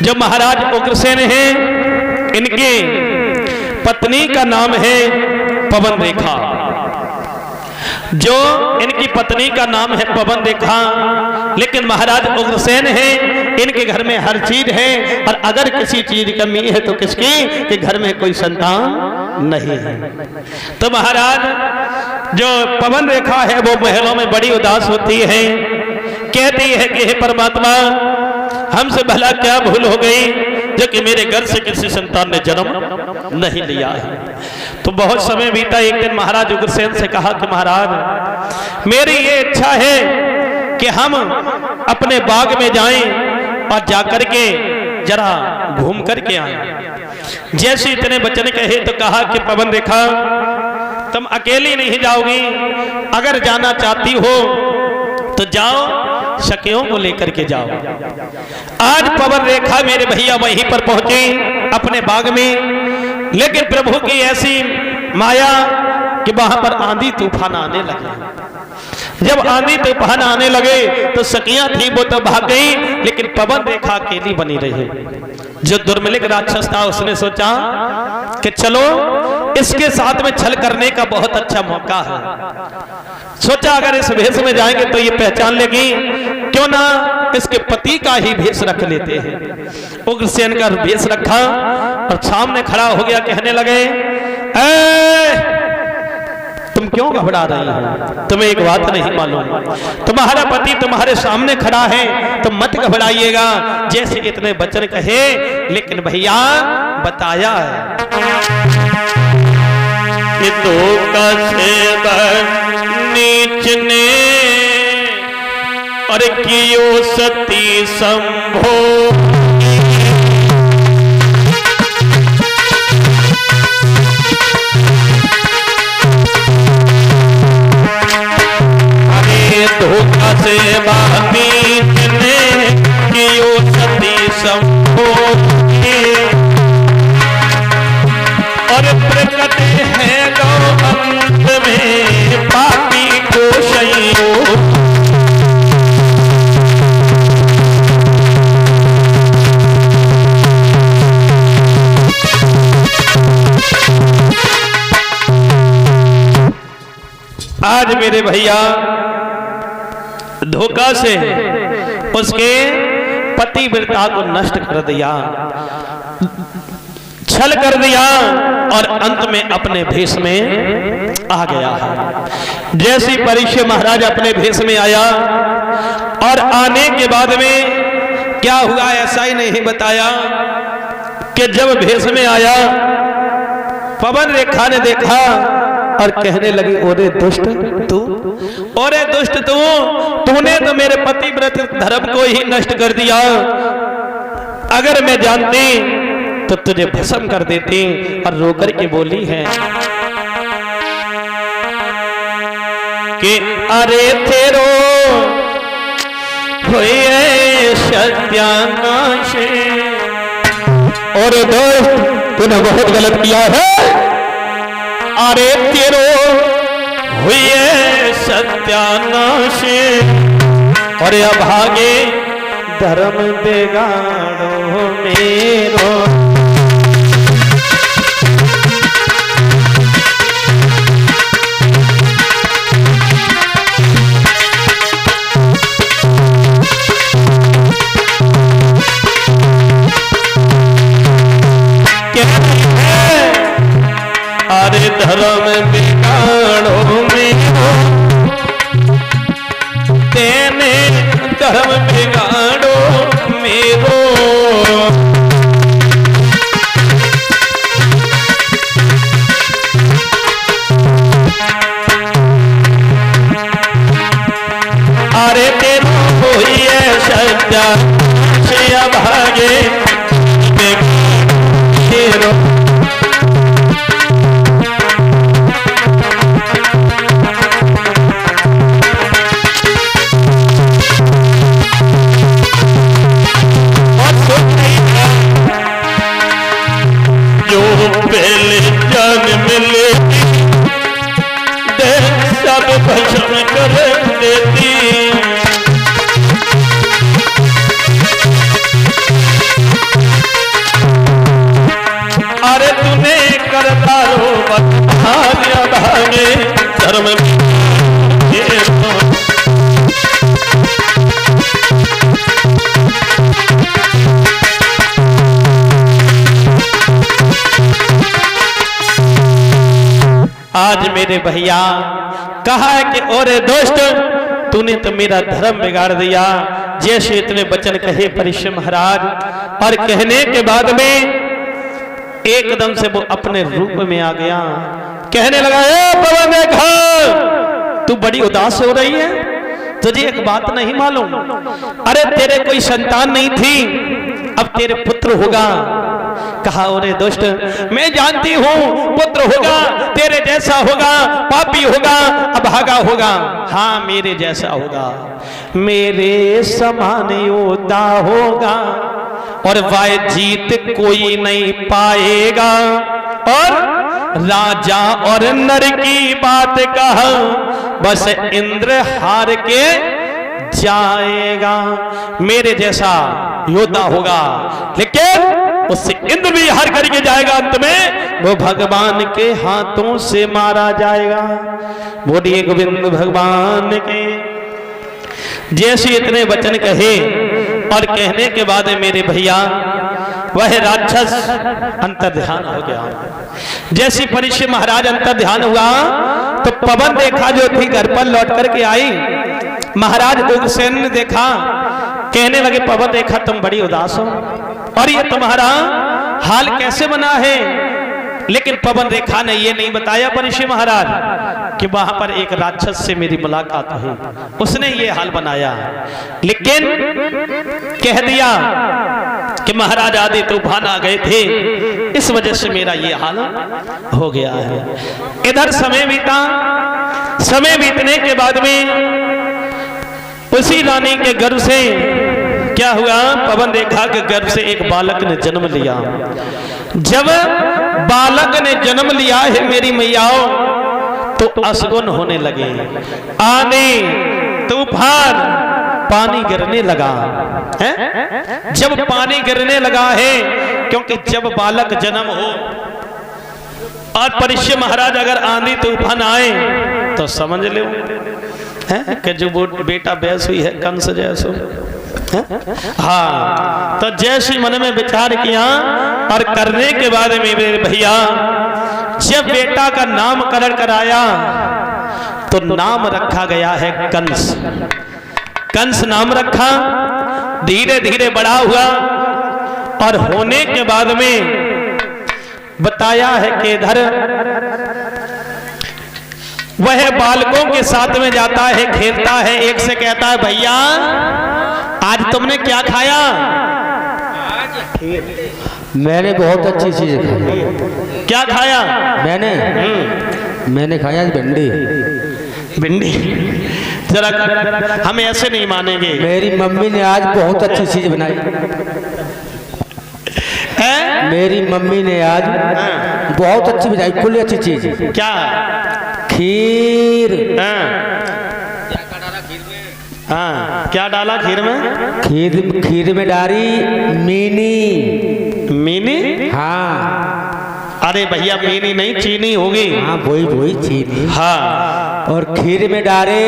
जो महाराज उग्रसेन हैं, इनके पत्नी का नाम है पवन रेखा। जो इनकी पत्नी का नाम है पवन रेखा, लेकिन महाराज उग्रसेन हैं, इनके घर में हर चीज है, और अगर किसी चीज की कमी है तो किसकी, कि घर में कोई संतान नहीं है। तो महाराज जो पवन रेखा है वो महलों में बड़ी उदास होती है, कहती है कि हे परमात्मा, हमसे भला क्या भूल हो गई जो कि मेरे घर से किसी संतान ने जन्म नहीं लिया है। तो बहुत समय बीता। एक दिन महाराज उग्रसेन से कहा कि महाराज, मेरी ये इच्छा है कि हम अपने बाग में जाएं और जाकर के जरा घूम करके आएं। जैसे इतने वचन कहे तो कहा कि पवन रेखा, तुम अकेली नहीं जाओगी, अगर जाना चाहती हो तो जाओ, सखियों को लेकर के जाओ। आज पवन रेखा मेरे भैया वहीं पर पहुंचे अपने बाग में, लेकिन प्रभु की ऐसी माया कि वहां पर आंधी तूफान आने लगे। जब आंधी तूफान आने लगे तो सखियां थी वो तो भाग गई, लेकिन पवन रेखा अकेली बनी रही। जो दुर्मिलिक राक्षस था उसने सोचा कि चलो इसके साथ में छल करने का बहुत अच्छा मौका है। सोचा अगर इस भेष में जाएंगे तो ये पहचान लेगी, क्यों ना इसके पति का ही भेष रख लेते हैं। उग्रसेन का भेष रखा और सामने खड़ा हो गया, कहने लगे, तुम क्यों घबरा रही हो? तुम्हें एक बात नहीं मालूम, तुम्हारा पति तुम्हारे सामने खड़ा है, तो मत घबराइएगा। जैसे इतने वचन कहे, लेकिन भैया बताया कि तो नीच ने और कियो सती संभो, धोखा से नीच ने कियो सती संभो, और प्रकट है गौ अंत में पापी को शैयो। आज मेरे भैया धोखा से उसके पतिव्रता को नष्ट कर दिया, छल कर दिया, और अंत में अपने भेष में आ गया है। जैसे परीक्षित महाराज अपने भेष में आया, और आने के बाद में क्या हुआ ऐसा ही नहीं बताया कि जब भेष में आया पवन रेखा ने देखा और कहने लगी, ओरे दुष्ट तू, ओरे दुष्ट तू, तूने तो मेरे पतिव्रत धर्म को ही नष्ट कर दिया। अगर मैं जानती तो तुझे भस्म कर देती। और रोकर के बोली है कि अरे तेरो हुए सत्यानाश, और दोस्त तूने बहुत गलत किया है। अरे तेरो हुए सत्यानाश, और अभागे धर्म बिगाड़ो मेरो। अरे धर्म बिगाड़ो मेरो, तेने धर्म बिगाड़ो मेरो। अरे तेरा कोई सच्चा से भागे मेरो। पहले जान मिले दे सब भस्म कर देती। आज मेरे भैया कहा है कि ओरे दोस्त, तूने तो मेरा धर्म बिगाड़ दिया। जैसे इतने वचन कहे परीक्षित महाराज, और कहने के बाद में एकदम से वो अपने रूप में आ गया। कहने लगा, ए पवन देखा, तू बड़ी उदास हो रही है, तुझे एक बात नहीं मालूम? अरे तेरे कोई संतान नहीं थी, अब तेरे पुत्र होगा। कहा, ओरे दोस्त, मैं जानती हूं पुत्र होगा, तेरे जैसा होगा, पापी होगा, अभागा होगा। हाँ, मेरे जैसा होगा, मेरे समान योद्धा होगा, और वह जीत कोई नहीं पाएगा। और राजा और नर की बात कहा, बस इंद्र हार के जाएगा। मेरे जैसा योद्धा होगा, लेकिन उससे इंद्र भी हार करके जाएगा। अंत में वो भगवान के हाथों से मारा जाएगा। बोलिए गोविंद भगवान के। जैसे इतने वचन कहे, और कहने के बाद मेरे भैया वह राक्षस अंतर ध्यान हो गया। जैसे परीक्षित महाराज अंतर ध्यान हुआ, तो पवन देखा जो थी घर पर लौट करके आई। महाराज उग्रसेन ने देखा, कहने लगे, पवन देखा तुम बड़ी उदास हो, और ये तुम्हारा हाल कैसे बना है? लेकिन पवन रेखा ने ये नहीं बताया परीक्षित महाराज कि वहां पर एक राक्षस से मेरी मुलाकात हुई, उसने ये हाल बनाया। लेकिन कह दिया कि महाराज आदि तूफान आ गए थे, इस वजह से मेरा ये हाल हो गया है। इधर समय बीता। समय बीतने के बाद में उसी रानी के गर्भ से क्या हुआ? पवन रेखा के गर्भ से एक बालक ने जन्म लिया। जब बालक ने जन्म लिया है मेरी मैयाओं, तो असगुन होने लगे, आंधी तूफान, पानी गिरने लगा है। जब पानी गिरने लगा है, क्योंकि जब बालक जन्म हो और परीक्षित महाराज अगर आंधी तूफान आए तो समझ लो है कि जो वो बेटा बैस हुई है कंस जैसो। हाँ, तो जैसे मन में विचार किया और करने के बाद में मेरे भैया जब बेटा का नामकरण कराया तो नाम रखा गया है कंस। कंस नाम रखा, धीरे धीरे बड़ा हुआ और होने के बाद में बताया है कि इधर वह बालकों के साथ में जाता है, खेलता है। एक से कहता है, भैया आज तुमने क्या खाया? मैंने बहुत अच्छी चीज खाई। क्या खाया? मैंने खाया भिंडी। भिंडी? जरा हम ऐसे नहीं मानेंगे। मेरी मम्मी ने आज बहुत अच्छी चीज बनाई है। मेरी मम्मी ने आज बहुत अच्छी बनाई, कुल अच्छी चीज। क्या? खीर। हाँ, क्या डाला खीर में? खीर में डाली मीनी। मीनी? हाँ। अरे भैया मीनी नहीं, चीनी होगी। हाँ, वही चीनी। हाँ। और खीर में डाले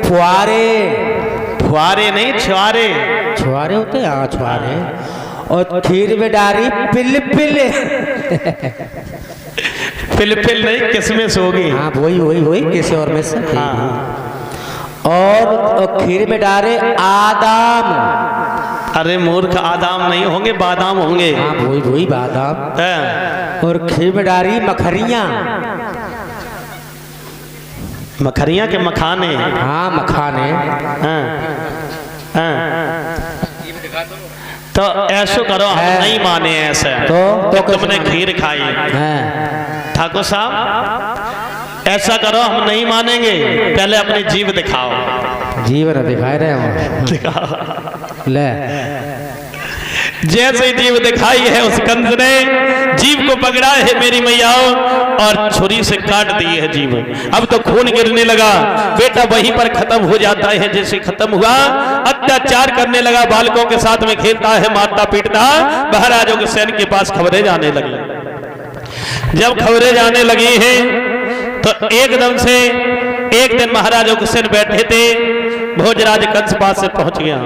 फुआरे। फुआरे नहीं, छुआरे। छुआरे होते हैं? हाँ, छुआरे। और खीर में डाली पिल। पिल नहीं, किसमिस होगी। हाँ, वही किसी और में से। हाँ। और खीर में डाले आदाम। अरे मूर्ख, आदाम नहीं होंगे, बादाम होंगे। हाँ, वही बादाम। है। और खीर में डाली मखरियाँ। मखरियाँ के मखाने? हाँ, मखाने। तो ऐसो करो, हम नहीं माने ऐसे। तो तुमने खीर खाई। ठाकुर साहब ऐसा करो, हम नहीं मानेंगे, पहले अपनी जीव दिखाओ। जीव न दिखाए रहे हो। ले जैसे जीव दिखाई है उस कंस ने जीव को पकड़ा है मेरी मैयाओं और छुरी से काट दी है जीव। अब तो खून गिरने लगा, बेटा वहीं पर खत्म हो जाता है। जैसे खत्म हुआ, अत्याचार करने लगा, बालकों के साथ में खेलता है, मारता पीटता। महाराजों के सैन के पास खबरें जाने लगी। जब खबरें जाने लगी हैं तो एकदम से एक दिन महाराज उग्रसेन बैठे थे, भोजराज कंस पास से पहुंच गया।